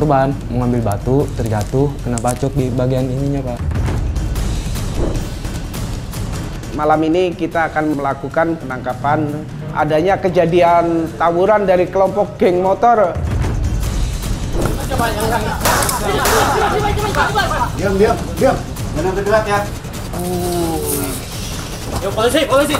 korban mau ngambil batu, terjatuh, kena bacok di bagian ininya, Pak. Malam ini kita akan melakukan penangkapan adanya kejadian tawuran dari kelompok geng motor. Diam. Jangan bergerak ya. Yo, polisi.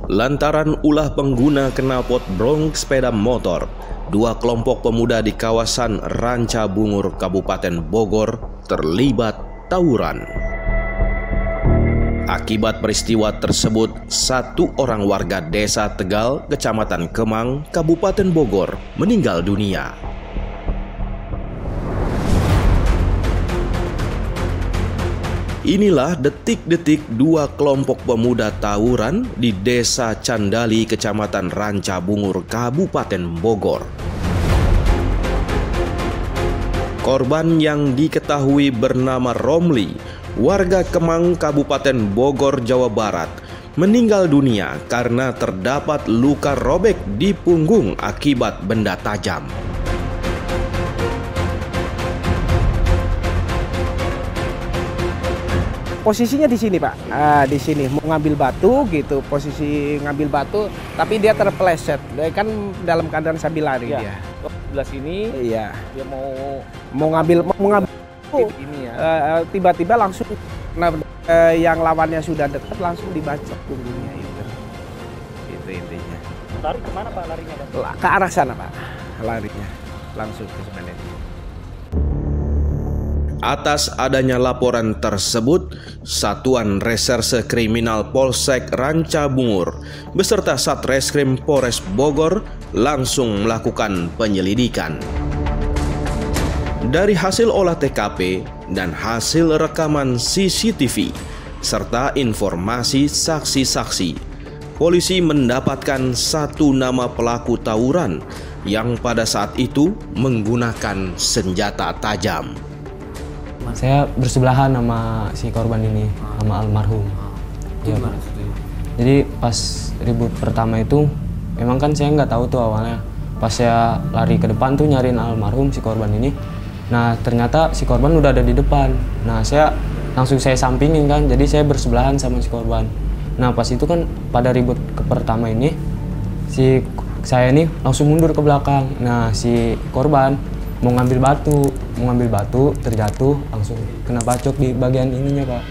Lantaran ulah pengguna knalpot brong sepeda motor, dua kelompok pemuda di kawasan Ranca Bungur, Kabupaten Bogor terlibat tawuran. Akibat peristiwa tersebut, satu orang warga desa Tegal, Kecamatan Kemang, Kabupaten Bogor, meninggal dunia. Inilah detik-detik dua kelompok pemuda tawuran di Desa Candali, Kecamatan Ranca Bungur, Kabupaten Bogor. Korban yang diketahui bernama Romli, warga Kemang, Kabupaten Bogor, Jawa Barat, meninggal dunia karena terdapat luka robek di punggung akibat benda tajam. Posisinya di sini, Pak. Di sini mau ngambil batu gitu, posisi ngambil batu, tapi dia terpeleset. Dia kan dalam keadaan sambil lari dia. Sebelah sini. Iya. Dia mau ngambil ini ya. Tiba-tiba langsung yang lawannya sudah dekat langsung dibacok punggungnya itu. Itu intinya. Lari kemana, Pak, larinya, Pak? Ke arah sana, Pak. Larinya langsung ke sana. Atas adanya laporan tersebut, Satuan Reserse Kriminal Polsek Ranca Bungur beserta Satreskrim Polres Bogor langsung melakukan penyelidikan. Dari hasil olah TKP dan hasil rekaman CCTV serta informasi saksi-saksi, polisi mendapatkan satu nama pelaku tawuran yang pada saat itu menggunakan senjata tajam. Saya bersebelahan sama si korban ini, sama almarhum. Ya, Pak. Jadi pas ribut pertama itu, memang kan saya nggak tahu tuh awalnya. Pas saya lari ke depan tuh nyariin almarhum si korban ini. Nah ternyata si korban udah ada di depan. Nah saya sampingin kan, jadi saya bersebelahan sama si korban. Nah pas itu kan pada ribut ke pertama ini, saya ini langsung mundur ke belakang. Nah si korban mau ngambil batu, terjatuh, langsung kena bacok di bagian ininya, Pak.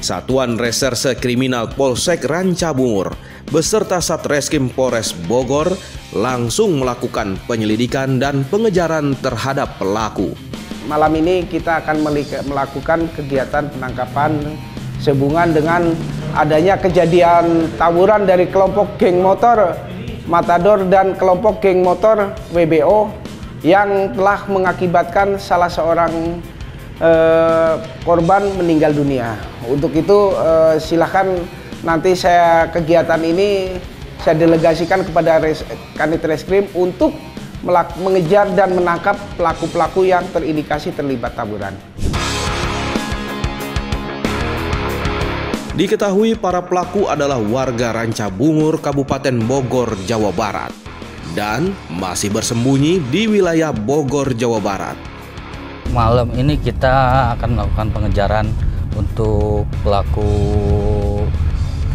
Satuan Reserse Kriminal Polsek Ranca Bungur beserta Satreskrim Polres Bogor langsung melakukan penyelidikan dan pengejaran terhadap pelaku. Malam ini kita akan melakukan kegiatan penangkapan sehubungan dengan adanya kejadian tawuran dari kelompok geng motor Matador dan kelompok geng motor WBO yang telah mengakibatkan salah seorang korban meninggal dunia. Untuk itu silakan nanti kegiatan ini saya delegasikan kepada Kanit Reskrim untuk mengejar dan menangkap pelaku-pelaku yang terindikasi terlibat tawuran. Diketahui para pelaku adalah warga Ranca Bungur, Kabupaten Bogor, Jawa Barat, dan masih bersembunyi di wilayah Bogor, Jawa Barat. Malam ini kita akan melakukan pengejaran untuk pelaku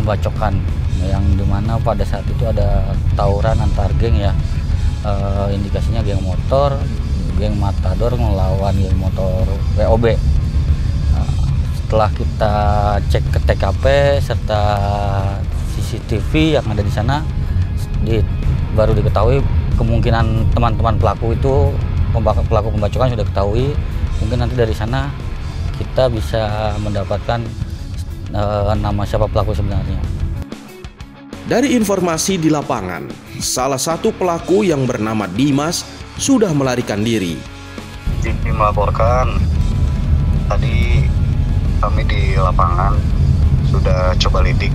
pembacokan, yang dimana pada saat itu ada tawuran antar geng ya. Indikasinya geng motor, geng Matador melawan geng motor WOB. Setelah kita cek ke TKP serta CCTV yang ada di sana, baru diketahui kemungkinan teman-teman pelaku itu, pelaku pembacokan sudah ketahui. Mungkin nanti dari sana kita bisa mendapatkan nama siapa pelaku sebenarnya. Dari informasi di lapangan, salah satu pelaku yang bernama Dimas sudah melarikan diri. Tim melaporkan tadi kami di lapangan sudah coba lidik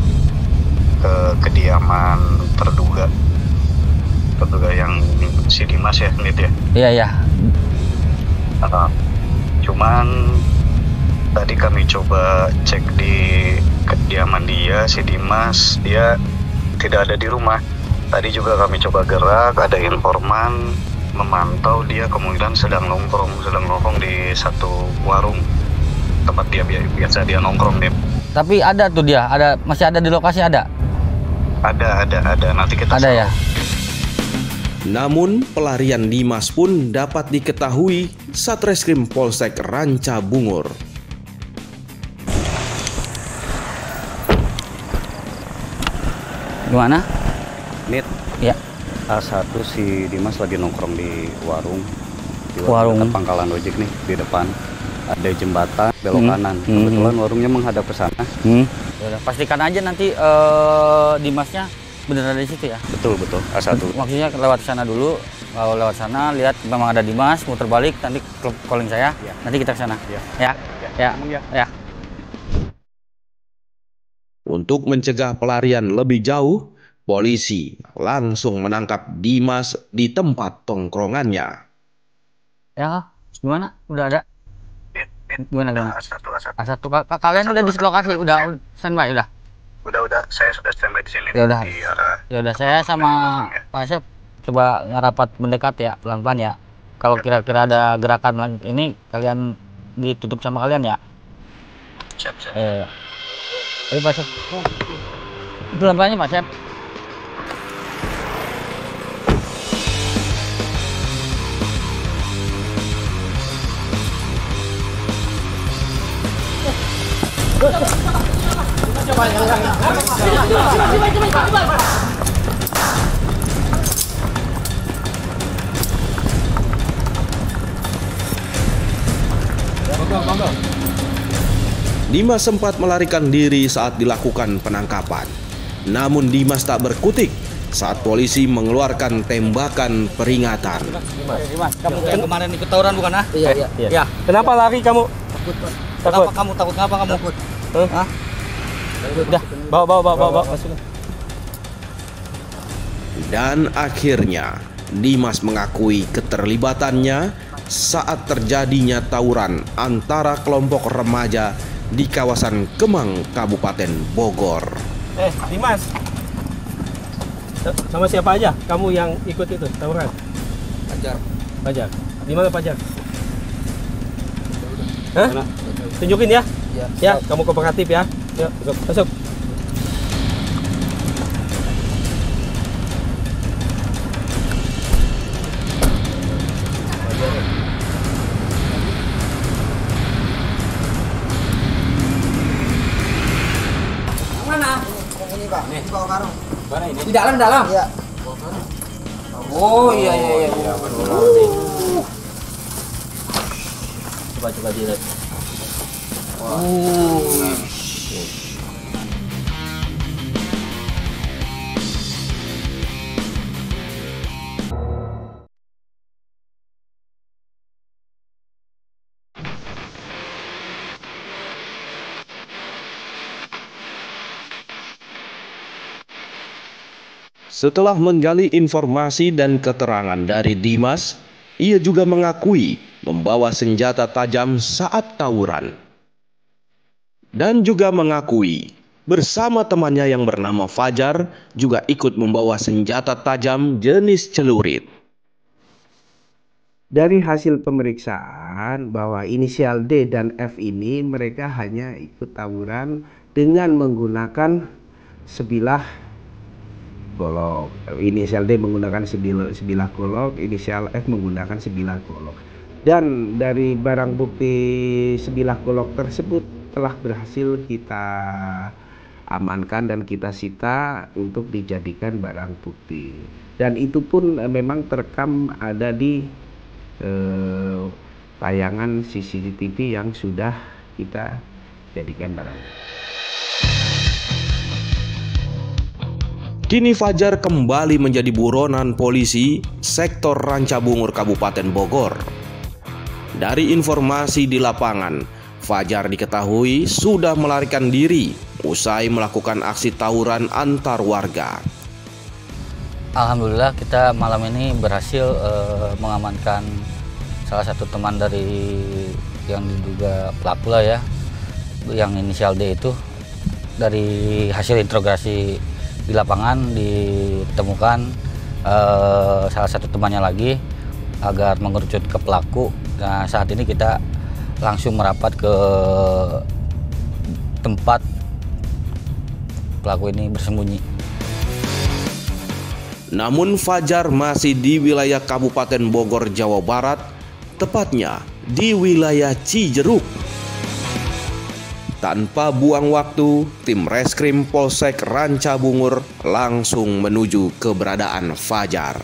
ke kediaman terduga yang si Dimas ya, Nit ya. Iya ya. Cuman tadi kami coba cek di kediaman dia, si Dimas, dia tidak ada di rumah. Tadi juga kami coba gerak, ada informan memantau dia kemungkinan sedang nongkrong di satu warung tempat dia biasa dia nongkrong, Nit. Tapi ada tuh dia, masih ada di lokasi ada. Ada. Nanti kita ada ya. Namun, pelarian Dimas pun dapat diketahui Satreskrim Polsek Ranca Bungur. Gimana? Nit, Ya. A1 si Dimas lagi nongkrong di warung. Warung. Dekat pangkalan ojek nih, di depan. Ada jembatan belok kanan. Kebetulan warungnya menghadap ke sana. Yaudah, pastikan aja nanti Dimasnya beneran di situ ya. Betul, A1. Maksudnya lewat sana dulu. Kalau lewat sana lihat memang ada Dimas, muter balik, nanti calling saya. Ya. Nanti kita ke sana. Ya. Ya. Untuk mencegah pelarian lebih jauh, polisi langsung menangkap Dimas di tempat tongkrongannya. Ya, gimana? Udah ada? Gimana? A1. Kalian udah di lokasi, udah standby udah. Udah, saya sudah standby di sini. Ya udah, saya sama Pak Asep coba ngerapat mendekat ya, pelan-pelan ya. Kalau kira-kira ada gerakan ini, kalian ditutup sama kalian ya. Siap. Ayo Pak Asep. Pelan-pelannya Pak Asep. Dimas sempat melarikan diri saat dilakukan penangkapan. Namun Dimas tak berkutik saat polisi mengeluarkan tembakan peringatan. Dimas, kamu yang kemarin ikut tawuran bukan ah? Iya. Kenapa lari kamu? Takut. Takut kenapa kamu? Takut. Hah? Udah, bawa. Masuk. Dan akhirnya Dimas mengakui keterlibatannya saat terjadinya tawuran antara kelompok remaja di kawasan Kemang, Kabupaten Bogor. Dimas. Sama siapa aja kamu yang ikut itu tawuran? Fajar. Di mana Fajar? Hah? Tunjukin ya. Ya, kamu kooperatif ya. Yuk, masuk. Mana? Ini Pak. Nih, bawa karung. Mana ini? Di dalam. Iya. Oh, iya. Coba dilihat. Setelah menggali informasi dan keterangan dari Dimas, ia juga mengakui membawa senjata tajam saat tawuran. Dan juga mengakui bersama temannya yang bernama Fajar juga ikut membawa senjata tajam jenis celurit. Dari hasil pemeriksaan bahwa inisial D dan F ini mereka hanya ikut tawuran dengan menggunakan sebilah golok. Inisial D menggunakan sebilah golok, inisial F menggunakan sebilah golok. Dan dari barang bukti sebilah golok tersebut telah berhasil kita amankan dan kita sita untuk dijadikan barang bukti. Dan itu pun memang terekam ada di tayangan CCTV yang sudah kita jadikan barang. Kini Fajar kembali menjadi buronan polisi sektor Ranca Bungur Kabupaten Bogor. Dari informasi di lapangan, Fajar diketahui sudah melarikan diri usai melakukan aksi tawuran antar warga. Alhamdulillah kita malam ini berhasil mengamankan salah satu teman dari yang diduga pelaku lah ya, yang inisial D itu. Dari hasil interogasi di lapangan ditemukan salah satu temannya lagi agar mengerucut ke pelaku. Nah, saat ini kita langsung merapat ke tempat pelaku ini bersembunyi. Namun Fajar masih di wilayah Kabupaten Bogor, Jawa Barat, tepatnya di wilayah Cijeruk. Tanpa buang waktu, tim Reskrim Polsek Rancabungur langsung menuju keberadaan Fajar.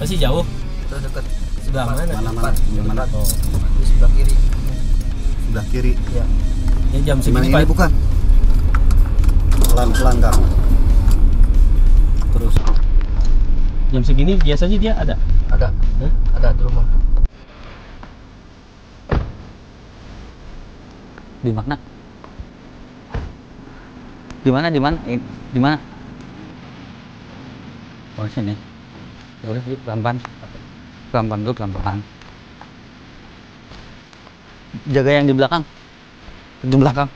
Masih jauh? Itu dekat. Sebelah mana? Mana? Oh. Di sebelah kiri. Sebelah kiri. Ya. Ya jam segini Ini Pak. bukan. Pelan-pelan Kang. Terus Jam segini biasanya dia ada? ada. Ada di rumah. Di mana? Di mana? Di mana? Di mana? Oh, sini. Ya udah, yuk, pelan-pelan. Pelan-pelan dulu, pelan-pelan. Jaga yang di belakang. Di belakang.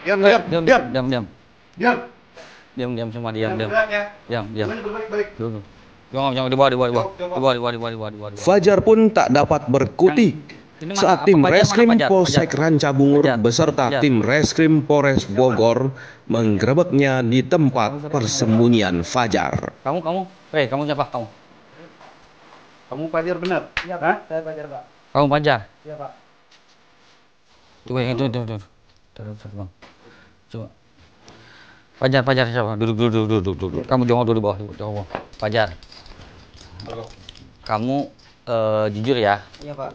Diam. Diam semua, diam. Balik. Dulu. Jangan di bawah. Fajar pun tak dapat berkutik saat tim Reskrim Polsek Rancabungur beserta tim Reskrim Polres Bogor menggerebeknya di tempat persembunyian Fajar. Kamu siapa kamu? Kamu Fajar benar? Iya, Pak. Saya Fajar, Pak. Kamu Fajar? Iya, Pak. Coba yang itu. Bang. Coba. Fajar siapa? Duduk. Kamu jangan duduk di bawah. Fajar. Kamu jujur ya? Iya, Pak.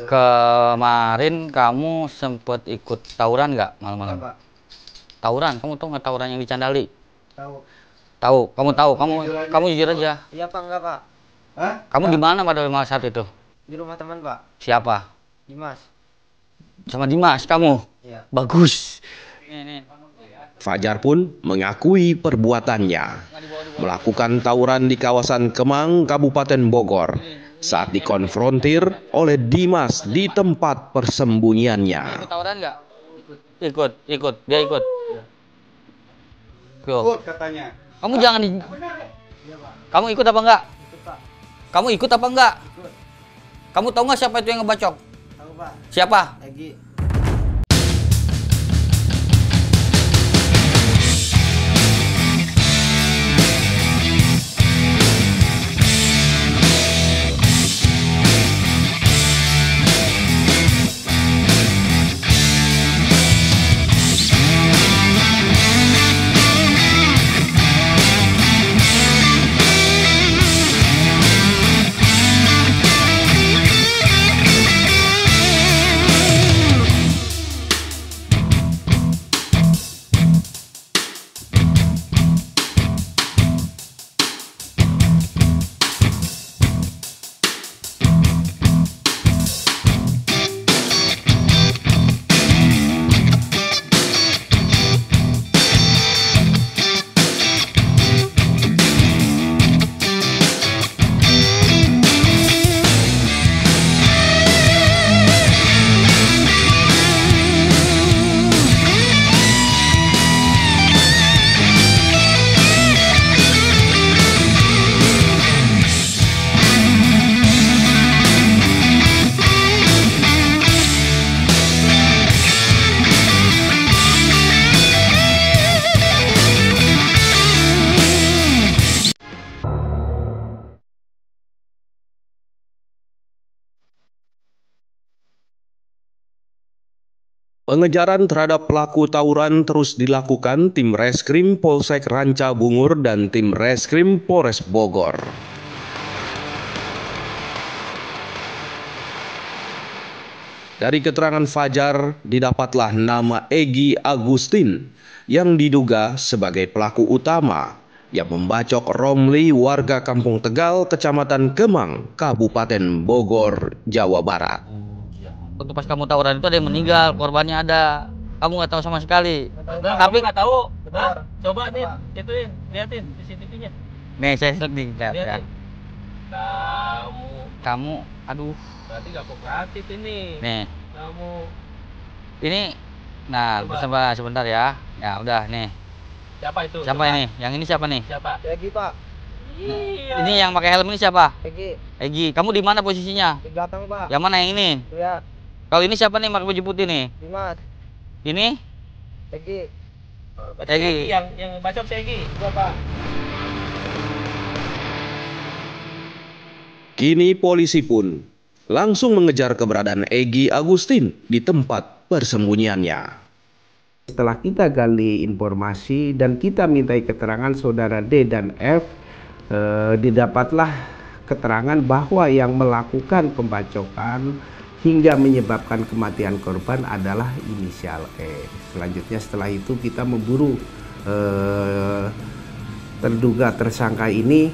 Kemarin kamu sempet ikut tawuran nggak malam-malam? Iya, Pak. Tawuran? Kamu tahu nggak tawuran yang di Candali? Tahu. Tahu? Kamu jujur aja. Iya, Pak, enggak, Pak. Kamu di mana pada saat itu? Di rumah teman, Pak. Siapa? Dimas. Sama Dimas kamu? Iya. Bagus. Ini. Fajar pun mengakui perbuatannya, melakukan tawuran di kawasan Kemang, Kabupaten Bogor, saat dikonfrontir oleh Dimas di tempat persembunyiannya. Ikut tawuran nggak? Ikut. Dia ikut. Ikut katanya. Kamu jangan di... Kamu ikut apa enggak? Kamu ikut apa enggak? Kamu tahu nggak siapa itu yang ngebacok? Tahu, Pak. Siapa? Egi. Pengejaran terhadap pelaku tawuran terus dilakukan tim Reskrim Polsek Rancabungur dan tim Reskrim Polres Bogor. Dari keterangan Fajar, didapatlah nama Egi Agustin yang diduga sebagai pelaku utama yang membacok Romli warga Kampung Tegal, Kecamatan Kemang, Kabupaten Bogor, Jawa Barat. Waktu pas kamu tawuran itu ada yang meninggal, korbannya ada. Kamu nggak tahu sama sekali. Tapi nggak tahu. Benar. Coba nih, ituin, liatin CCTV-nya. Nih saya sedih lihat ya. Liatin. Kamu, aduh. Berarti nggak kooperatif ini. Nih, Kamu. ini, nah sebentar ya. Ya udah nih. Siapa itu? Siapa ini? Yang ini siapa nih? Siapa? Egi Pak. Iya. Ini yang pakai helm ini siapa? Egi. Egi. Kamu di mana posisinya? Di belakang Pak. Yang mana yang ini? Lihat. Kalau ini siapa nih pakai baju putih nih? Dimas. Ini? Egi. Egi. Yang bacok si Egi. Siapa? Kini polisi pun langsung mengejar keberadaan Egi Agustin di tempat persembunyiannya. Setelah kita gali informasi dan kita mintai keterangan saudara D dan F, didapatlah keterangan bahwa yang melakukan pembacokan hingga menyebabkan kematian korban adalah inisial E. Selanjutnya setelah itu kita memburu terduga tersangka ini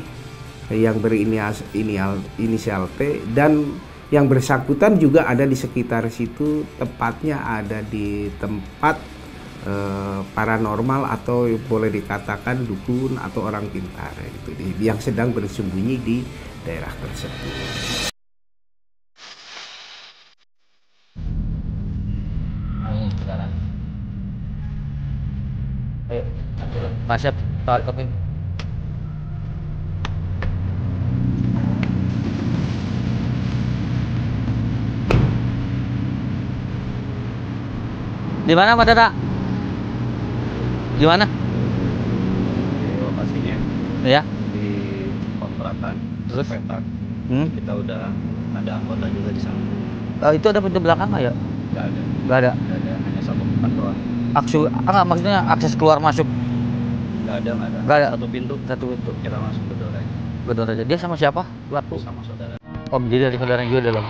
yang berinisial T, dan yang bersangkutan juga ada di sekitar situ, tepatnya ada di tempat paranormal atau boleh dikatakan dukun atau orang pintar gitu, yang sedang bersembunyi di daerah tersebut. Ayo, Mas Syaf, tolong. Di mana Pak Tata? Di mana? Lokasinya Ya. di kontrakan. Terus? Petak. Kita udah ada anggota juga di sana. Itu ada pintu belakang nggak ya? Nggak ada. Nggak ada. Nggak ada. Hanya satu tempat doang. Nggak, maksudnya akses keluar masuk. Nggak ada. Nggak ada. Satu pintu. Satu pintu. Kita masuk ke door aja. Betul aja. Dia sama siapa? Pelaku. Sama saudara. Oh, jadi dari saudara juga dalam.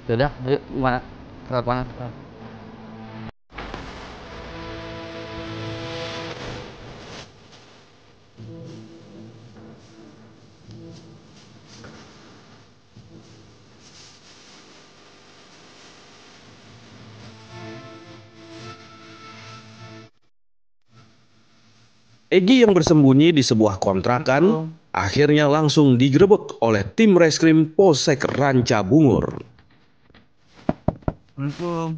Udah, ayo mana? Lewat mana? Egi yang bersembunyi di sebuah kontrakan akhirnya langsung digerebek oleh tim reskrim Polsek Ranca Bungur. Assalamualaikum.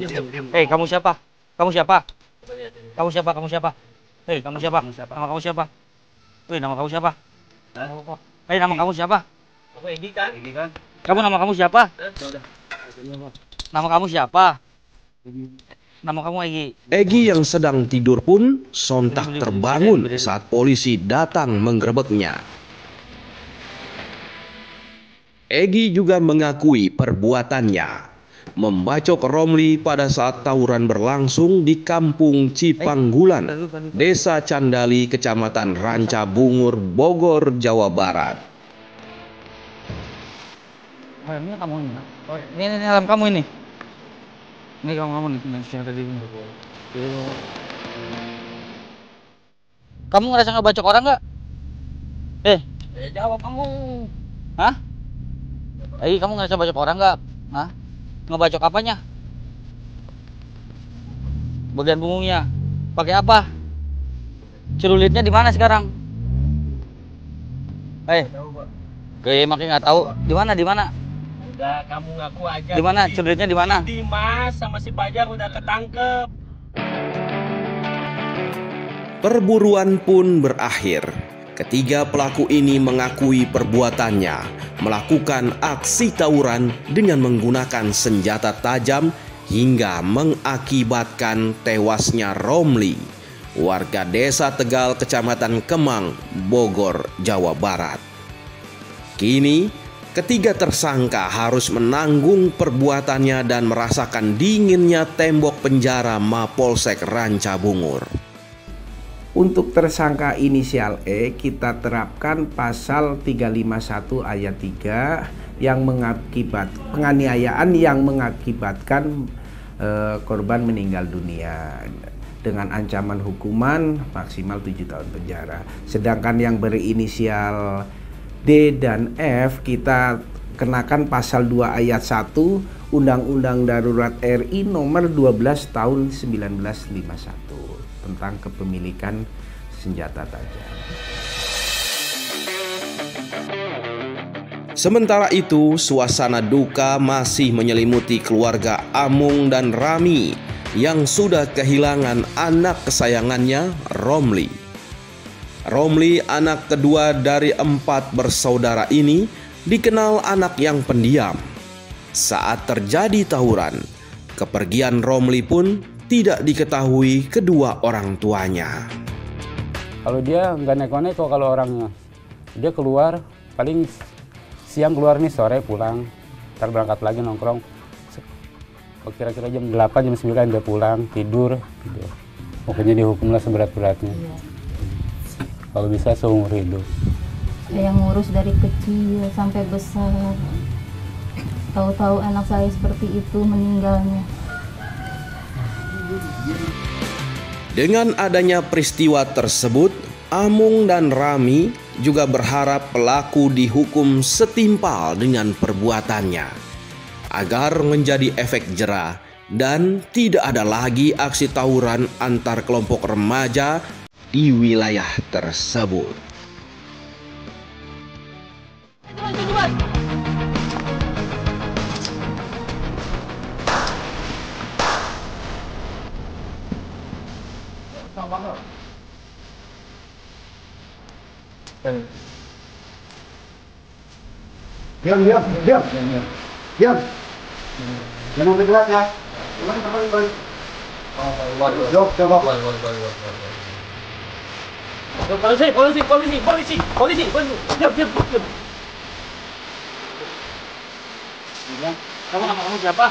Diam. Kamu siapa? Kamu siapa? Kamu siapa? Kamu siapa? Kamu siapa? Kamu siapa? Nama kamu siapa? Nama kamu siapa? Nama kamu siapa? Aku Egi kan? Kamu nama kamu siapa? Nama kamu siapa? Nama kamu Egi. Egi yang sedang tidur pun sontak terbangun saat polisi datang menggerebeknya. Egi juga mengakui perbuatannya, membacok Romli pada saat tawuran berlangsung di Kampung Cipanggulan, Desa Candali, Kecamatan Ranca Bungur, Bogor, Jawa Barat. Ini kamu ini. Ini alam kamu ini. Ini kamu nih, yang tadi. Kamu ngerasa ngebacok orang nggak? Jawab kamu. Hah? Kamu ngerasa bacok orang nggak? Hah? Ngebacok apanya? Bagian punggungnya. Pakai apa? Celulitnya di mana sekarang? Kayak makin nggak tahu. Di mana? Udah, kamu ngaku aja. Di mana? Celulitnya di mana? Dimas sama si Pajar udah ketangkep. Perburuan pun berakhir. Ketiga pelaku ini mengakui perbuatannya, melakukan aksi tawuran dengan menggunakan senjata tajam hingga mengakibatkan tewasnya Romli, warga Desa Tegal, Kecamatan Kemang, Bogor, Jawa Barat. Kini, ketiga tersangka harus menanggung perbuatannya dan merasakan dinginnya tembok penjara Mapolsek Ranca Bungur. Untuk tersangka inisial E kita terapkan pasal 351 ayat 3 yang penganiayaan yang mengakibatkan korban meninggal dunia dengan ancaman hukuman maksimal 7 tahun penjara. Sedangkan yang berinisial D dan F kita kenakan pasal 2 ayat 1 Undang-Undang Darurat RI nomor 12 tahun 1951 tentang kepemilikan senjata tajam. Sementara itu, suasana duka masih menyelimuti keluarga Amung dan Rami yang sudah kehilangan anak kesayangannya, Romli. Romli, anak kedua dari 4 bersaudara ini, dikenal anak yang pendiam. Saat terjadi tawuran, kepergian Romli pun tidak diketahui kedua orang tuanya. Kalau dia nggak neko-neko kalau orangnya, dia keluar paling siang keluar nih, sore pulang, ntar berangkat lagi nongkrong. Kira-kira jam 8, jam 9 dia pulang, tidur. Pokoknya dihukumlah seberat-beratnya. Kalau bisa seumur hidup. Saya ngurus dari kecil sampai besar. Tahu-tahu anak saya seperti itu meninggalnya. Dengan adanya peristiwa tersebut, Amung dan Rami juga berharap pelaku dihukum setimpal dengan perbuatannya agar menjadi efek jera dan tidak ada lagi aksi tawuran antar kelompok remaja di wilayah tersebut. Diam. Jangan bergerak ya. Balik. Jok, coba. Polisi. Diam. Kamu siapa?